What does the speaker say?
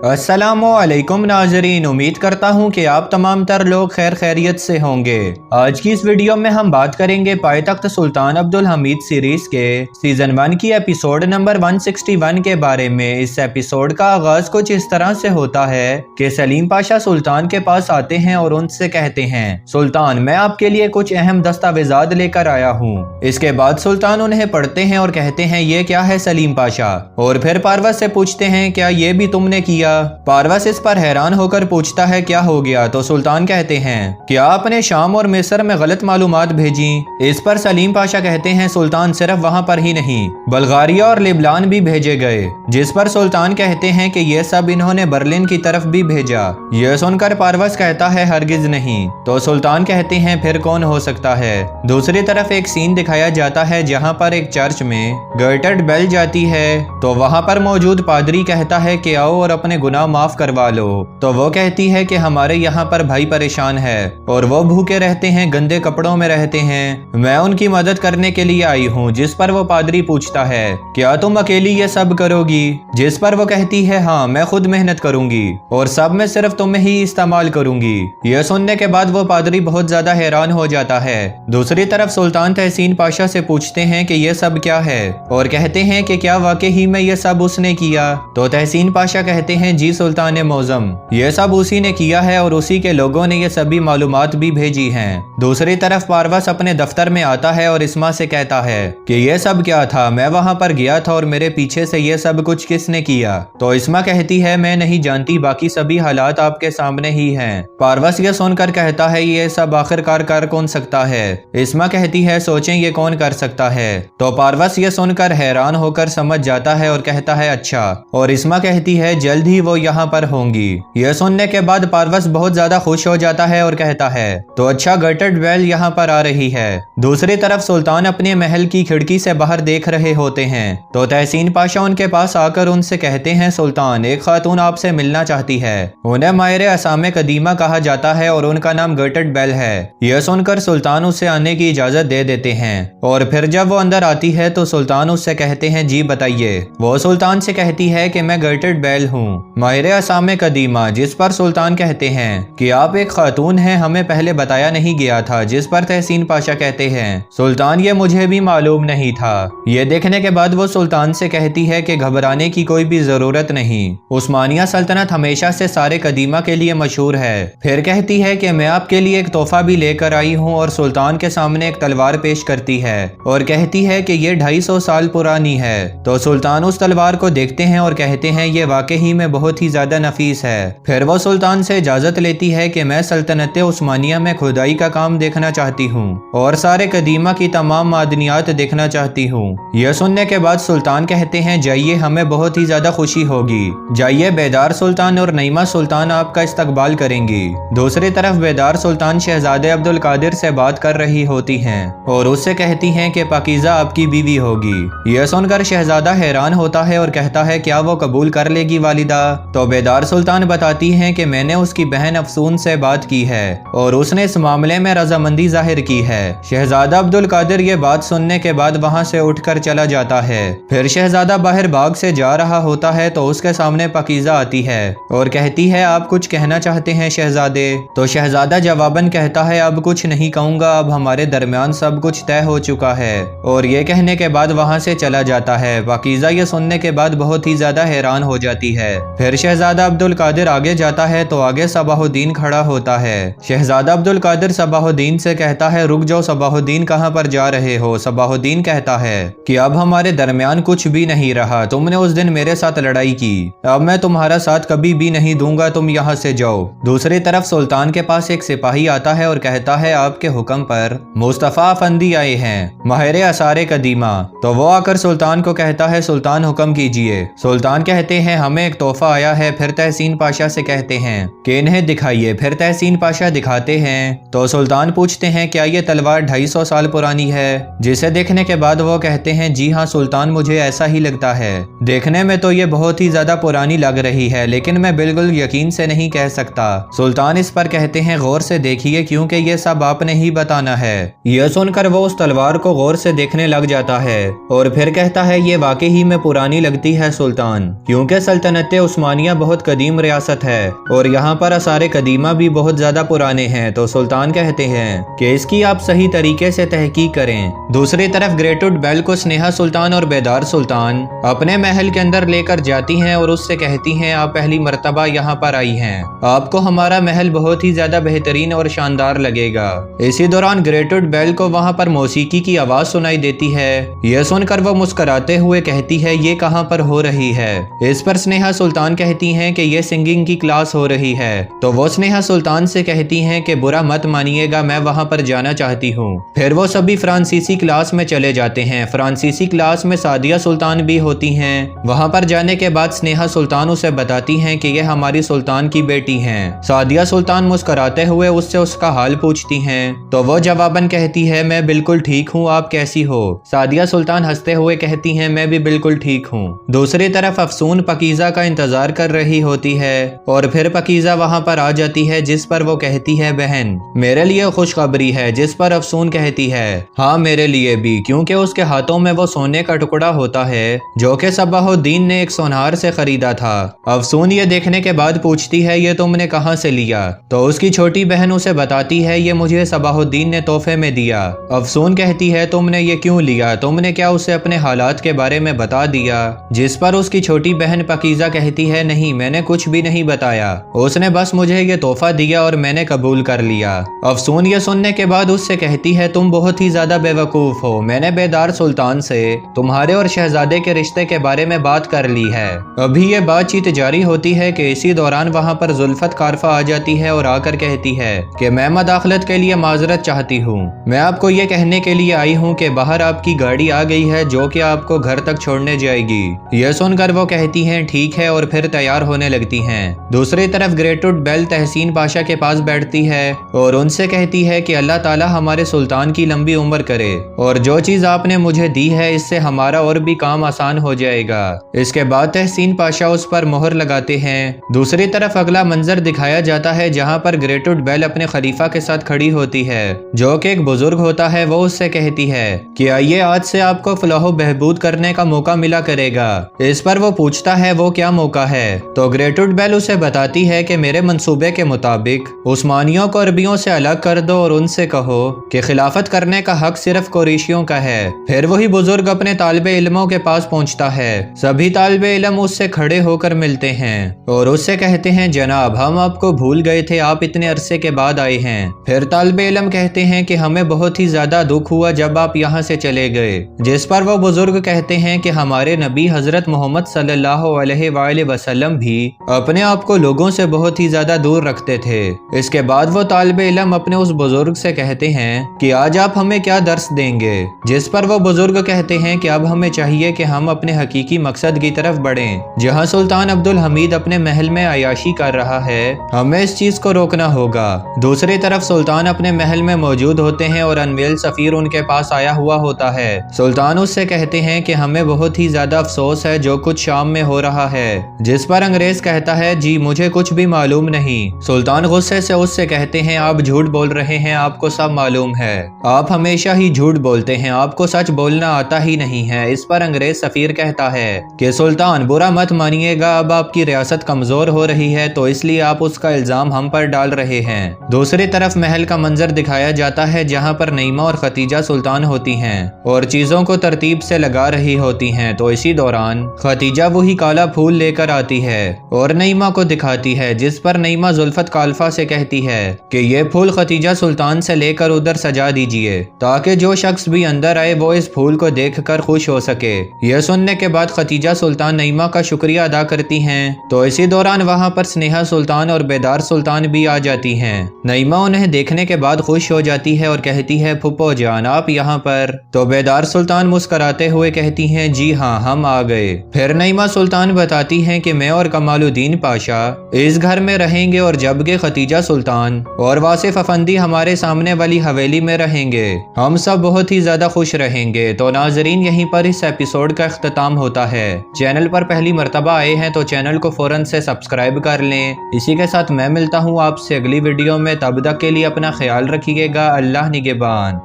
अस्सलामुअलैकुम नाजरीन, उम्मीद करता हूँ कि आप तमाम तर लोग खैर खैरियत से होंगे। आज की इस वीडियो में हम बात करेंगे पायतख्त सुल्तान अब्दुल हमीद सीरीज के सीजन 1 की एपिसोड नंबर 161 के बारे में। इस एपिसोड का आगाज कुछ इस तरह से होता है कि सलीम पाशा सुल्तान के पास आते हैं और उनसे कहते हैं, सुल्तान मैं आपके लिए कुछ अहम दस्तावेजात लेकर आया हूँ। इसके बाद सुल्तान उन्हें पढ़ते हैं और कहते हैं, ये क्या है सलीम पाशा? और फिर पारवस से पूछते हैं, क्या ये भी तुमने किया? पारवस इस पर हैरान होकर पूछता है, क्या हो गया? तो सुल्तान कहते हैं, क्या आपने शाम और मिस्र में गलत मालूमात भेजी? इस पर सलीम पाशा कहते हैं, सुल्तान सिर्फ वहाँ पर ही नहीं, बल्गारिया और लिबनान भी भेजे गए। जिस पर सुल्तान कहते हैं कि ये सब इन्होंने बर्लिन की तरफ भी भेजा। यह सुनकर पारवस कहता है, हरगिज नहीं। तो सुल्तान कहते हैं, फिर कौन हो सकता है? दूसरी तरफ एक सीन दिखाया जाता है जहाँ पर एक चर्च में गर्टेड बेल जाती है। तो वहाँ पर मौजूद पादरी कहता है कि आओ और अपने गुनाह माफ करवा लो। तो वो कहती है कि हमारे यहाँ पर भाई परेशान है और वो भूखे रहते हैं, गंदे कपड़ों में रहते हैं, मैं उनकी मदद करने के लिए आई हूँ। जिस पर वो पादरी पूछता है, क्या तुम अकेली ये सब करोगी? जिस पर वो कहती है, हाँ मैं खुद मेहनत करूंगी और सब में सिर्फ तुम्हें ही इस्तेमाल करूंगी। यह सुनने के बाद वो पादरी बहुत ज्यादा हैरान हो जाता है। दूसरी तरफ सुल्तान तहसीन पाशा से पूछते हैं कि ये सब क्या है और कहते हैं कि क्या वाकई ही में ये सब उसने किया? तो तहसीन पाशा कहते हैं, जी सुल्तान मौजम, ये सब उसी ने किया है और उसी के लोगों ने ये सभी मालूमात भी भेजी हैं। दूसरी तरफ पारवस अपने दफ्तर में आता है और इस्मा से कहता है कि ये सब क्या था? मैं वहां पर गया था और मेरे पीछे से ये सब कुछ किसने किया? तो इस्मा कहती है, मैं नहीं जानती, बाकी सभी हालात आपके सामने ही हैं। पारवस ये सुनकर कहता है, ये सब आखिरकार कर कौन सकता है? इस्मा कहती है, सोचें ये कौन कर सकता है? तो पारवस ये सुनकर हैरान होकर समझ जाता है और कहता है, अच्छा। और इस्मा कहती है, जल्द ही वो यहाँ पर होंगी। यह सुनने के बाद पारवस बहुत ज्यादा खुश हो जाता है और कहता है, तो अच्छा, गर्टेड बेल यहाँ पर आ रही है। दूसरी तरफ सुल्तान अपने महल की खिड़की से बाहर देख रहे होते हैं। तो तहसीन पाशा उनके पास आकर उनसे कहते हैं, सुल्तान एक खातून आपसे मिलना चाहती है। उन्हें मायरे असामे कदीमा कहा जाता है और उनका नाम गर्टेड बेल है। यह सुनकर सुल्तान उससे आने की इजाजत दे देते हैं और फिर जब वो अंदर आती है तो सुल्तान उससे कहते हैं, जी बताइए। वो सुल्तान से कहती है कि मैं गर्टेड बेल हूँ, मायरे असामे कदीमा। जिस पर सुल्तान कहते हैं कि आप एक खातून हैं, हमें पहले बताया नहीं गया था। जिस पर तहसीन पाशा कहते हैं, सुल्तान ये मुझे भी मालूम नहीं था। ये देखने के बाद वो सुल्तान से कहती है कि घबराने की कोई भी जरूरत नहीं, उस्मानिया सल्तनत हमेशा से सारे कदीमा के लिए मशहूर है। फिर कहती है कि मैं आपके लिए एक तोहफा भी लेकर आई हूँ और सुल्तान के सामने एक तलवार पेश करती है और कहती है कि ये 250 साल पुरानी है। तो सुल्तान उस तलवार को देखते हैं और कहते हैं, ये वाकई में बहुत ही ज्यादा नफीस है। फिर वो सुल्तान से इजाजत लेती है कि मैं सल्तनत उस्मानिया में खुदाई का काम देखना चाहती हूँ और सारे कदीमा की तमाम मादनियात देखना चाहती हूँ। यह सुनने के बाद सुल्तान कहते हैं, जाइए, हमें बहुत ही ज्यादा खुशी होगी। जाइए, बेदार सुल्तान और नईमा सुल्तान आपका इस्तकबाल करेंगी। दूसरी तरफ बेदार सुल्तान शहजादे अब्दुल कादिर से बात कर रही होती हैं और उससे कहती हैं कि पाकीज़ा आपकी बीवी होगी। यह सुनकर शहजादा हैरान होता है और कहता है, क्या वो कबूल कर लेगी वालिदा? तो बेदार सुल्तान बताती हैं कि मैंने उसकी बहन अफसून से बात की है और उसने इस मामले में रजामंदी जाहिर की है। शहजादा अब्दुल कादिर ये बात सुनने के बाद वहां से उठकर चला जाता है। फिर शहजादा बाहर बाग से जा रहा होता है तो उसके सामने पाकीज़ा आती है और कहती है, आप कुछ कहना चाहते हैं शहजादे? तो शहजादा जवाबन कहता है, अब कुछ नहीं कहूंगा, अब हमारे दरमियान सब कुछ तय हो चुका है। और ये कहने के बाद वहां से चला जाता है। पाकीज़ा ये सुनने के बाद बहुत ही ज्यादा हैरान हो जाती है। फिर शहजादा अब्दुल कादिर आगे जाता है तो आगे सबाहुद्दीन खड़ा होता है। शहजादा अब्दुल कादिर सबाहुद्दीन से कहता है, रुक जाओ सबाहुद्दीन, कहाँ पर जा रहे हो? सबाहुद्दीन कहता है कि अब हमारे दरमियान कुछ भी नहीं रहा, तुमने उस दिन मेरे साथ लड़ाई की, अब मैं तुम्हारा साथ कभी भी नहीं दूंगा, तुम यहाँ से जाओ। दूसरी तरफ सुल्तान के पास एक सिपाही आता है और कहता है, आपके हुक्म पर मुस्तफा अफंदी आए हैं, माहिर असारे कदीमा। तो वो आकर सुल्तान को कहता है, सुल्तान हुक्म कीजिए। सुल्तान कहते हैं, हमें एक तोहफा आया है। फिर तहसीन पाशा से कहते हैं कि इन्हें दिखाइए। फिर तहसीन पाशा दिखाते हैं तो सुल्तान पूछते हैं, क्या ये तलवार 250 साल पुरानी है? जिसे देखने के बाद वो कहते हैं, जी हाँ सुल्तान, मुझे ऐसा ही लगता है, देखने में तो ये बहुत ही ज्यादा पुरानी लग रही है, लेकिन मैं बिल्कुल यकीन से नहीं कह सकता। सुल्तान इस पर कहते हैं, गौर से देखिए, क्योंकि ये सब आपने ही बताना है। यह सुनकर वो उस तलवार को गौर से देखने लग जाता है और फिर कहता है, ये वाकई ही में पुरानी लगती है सुल्तान, क्योंकि सल्तनत उस्मानिया बहुत कदीम रियासत है और यहाँ पर आसार कदीमा भी बहुत ज्यादा पुराने हैं। तो सुल्तान कहते हैं कि इसकी आप सही तरीके से तहकीक करें। दूसरी तरफ ग्रेटुड बेल को स्नेहा सुल्तान और बेदार सुल्तान अपने महल के अंदर लेकर जाती हैं और उससे कहती हैं, आप पहली मर्तबा यहाँ पर आई हैं, आपको हमारा महल बहुत ही ज्यादा बेहतरीन और शानदार लगेगा। इसी दौरान ग्रेटुड बेल को वहाँ पर मौसीकी की आवाज सुनाई देती है। यह सुनकर वो मुस्कुराते हुए कहती है, ये कहाँ पर हो रही है। इस पर स्नेहा सुल्तान कहती हैं कि ये सिंगिंग की क्लास हो रही है। तो वो स्नेहा सुल्तान से कहती हैं कि बुरा मत मानिएगा, मैं वहाँ पर जाना चाहती हूँ। फिर वो सभी फ्रांसीसी क्लास में चले जाते हैं। फ्रांसीसी क्लास में सादिया सुल्तान भी होती हैं। वहाँ पर जाने के बाद स्नेहा सुल्तान उसे बताती हैं कि यह हमारी सुल्तान की बेटी हैं। सादिया सुल्तान मुस्कुराते हुए उससे उसका हाल पूछती हैं। तो वो जवाबन कहती है, मैं बिल्कुल ठीक हूँ, आप कैसी हो। सादिया सुल्तान हंसते हुए कहती हैं, मैं भी बिल्कुल ठीक हूँ। दूसरी तरफ अफसून पकीजा का इंतजार कर रही होती है और फिर पकीजा वहाँ पर आ जाती है, जिस पर वो कहती है, बहन मेरे लिए खुशखबरी है। जिस पर अफसून कहती है, हाँ मेरे लिए भी, क्योंकि उसके हाथों में वो सोने का टुकड़ा होता है जो कि सबाहुद्दीन ने एक सोनार से खरीदा था। अफसून ये देखने के बाद पूछती है, ये तुमने कहाँ से लिया। तो उसकी छोटी बहन उसे बताती है, ये मुझे सबाहुद्दीन ने तोहफे में दिया। अफसून कहती है, तुमने ये क्यों लिया, तुमने क्या उसे अपने हालात के बारे में बता दिया। जिस पर उसकी छोटी बहन पकीजा कहती है, नहीं मैंने कुछ भी नहीं बताया, उसने बस मुझे ये तोहफा दिया और मैंने कबूल कर लिया। अफसून ये सुनने के बाद उससे कहती है, तुम बहुत ही ज्यादा बेवकूफ हो, मैंने बेदार सुल्तान से तुम्हारे और शहजादे के रिश्ते के बारे में बात कर ली है। अभी ये बातचीत जारी होती है कि इसी दौरान वहाँ पर जुल्फत कारफा आ जाती है और आकर कहती है कि मैं मदाखलत के लिए माजरत चाहती हूँ। मैं आपको ये कहने के लिए आई हूँ कि बाहर आपकी गाड़ी आ गई है जो कि आपको घर तक छोड़ने जाएगी। यह सुनकर वो कहती हैं, ठीक है, और फिर तैयार होने लगती हैं। दूसरी तरफ ग्रेटुड बेल तहसीन पाशा के पास बैठती है और उनसे कहती है कि अल्लाह ताला हमारे सुल्तान की लंबी उम्र करे और जो चीज आपने मुझे दी है इससे हमारा और भी काम आसान हो जाएगा। इसके बाद तहसीन पाशा उस पर मोहर लगाते हैं। दूसरी तरफ अगला मंजर दिखाया जाता है जहाँ पर ग्रेटुड बेल अपने खलीफा के साथ खड़ी होती है जो कि एक बुजुर्ग होता है। वो उससे कहती है कि आइए आज से आपको फलाह बहबूद करने का मौका मिला करेगा। इस पर वो पूछता है, वो क्या मौका है। तो ग्रेटुड बेल उसे बताती है कि मेरे मंसूबे के मुताबिक उस्मानियों को अरबियों से अलग कर दो और उनसे कहो कि खिलाफत करने का हक सिर्फ कुरैशियों का है। फिर वही बुजुर्ग अपने तालिबे इल्मों के पास पहुंचता है। सभी तालिबे इल्म उससे खड़े होकर मिलते हैं और उससे कहते हैं, जनाब हम आपको भूल गए थे, आप इतने अरसे के बाद आए हैं। फिर तालिबे इल्म कहते हैं कि हमें बहुत ही ज्यादा दुख हुआ जब आप यहाँ से चले गए। जिस पर वो बुजुर्ग कहते हैं कि हमारे नबी हजरत मोहम्मद सल्लल्लाहु अलैहि वसल्लम भी अपने आप को लोगों से बहुत ही ज्यादा दूर रखते थे। इसके बाद वो तालिबे इल्म अपने उस बुजुर्ग से कहते हैं कि आज आप हमें क्या दर्स देंगे। जिस पर वो बुजुर्ग कहते हैं कि अब हमें चाहिए कि हम अपने हकीकी मकसद की तरफ बढ़ें। जहां सुल्तान अब्दुल हमीद अपने महल में अयाशी कर रहा है, हमें इस चीज को रोकना होगा। दूसरी तरफ सुल्तान अपने महल में मौजूद होते हैं और अनवेल सफीर उनके पास आया हुआ होता है। सुल्तान उससे कहते हैं कि हमें बहुत ही ज्यादा अफसोस है जो कुछ शाम में हो रहा है। जिस पर अंग्रेज कहता है, जी मुझे कुछ भी मालूम नहीं। सुल्तान गुस्से से उससे कहते हैं, आप झूठ बोल रहे हैं, आपको सब मालूम है, आप हमेशा ही झूठ बोलते हैं, आपको सच बोलना आता ही नहीं है। इस पर अंग्रेज सफीर कहता है कि सुल्तान बुरा मत मानिएगा, अब आपकी रियासत कमजोर हो रही है तो इसलिए आप उसका इल्जाम हम पर डाल रहे हैं। दूसरी तरफ महल का मंजर दिखाया जाता है जहाँ पर नईमा और खतीजा सुल्तान होती हैं और चीजों को तरतीब से लगा रही होती हैं। तो इसी दौरान खतीजा वही काला फूल लेकर आती है और नईमा को दिखाती है। जिस पर नईमा जुल्फत काल्फा से कहती है कि ये फूल खतीजा सुल्तान से लेकर उधर सजा दीजिए ताकि जो शख्स भी अंदर आए वो इस फूल को देखकर खुश हो सके। यह सुनने के बाद खतीजा सुल्तान नईमा का शुक्रिया अदा करती हैं। तो इसी दौरान वहाँ पर स्नेहा सुल्तान और बेदार सुल्तान भी आ जाती हैं। नईमा उन्हें देखने के बाद खुश हो जाती है और कहती है, फुप्पो जान आप यहाँ पर। तो बेदार सुल्तान मुस्कुराते हुए कहती हैं, जी हाँ हम आ गए। फिर नईमा सुल्तान बताती हैं कि मैं और कमालुद्दीन पाशा इस घर में रहेंगे और जबकि खतीजा सुल्तान और वासिफ अफंदी हमारे सामने वाली हवेली में रहेंगे। हम सब बहुत ही ज्यादा खुश रहेंगे। तो नाजरीन यहीं पर इस एपिसोड का इख्तिताम होता है। चैनल पर पहली मर्तबा आए हैं तो चैनल को फौरन से सब्सक्राइब कर लें। इसी के साथ मैं मिलता हूँ आपसे अगली वीडियो में, तब तक के लिए अपना ख्याल रखिएगा। अल्लाह निगहबान।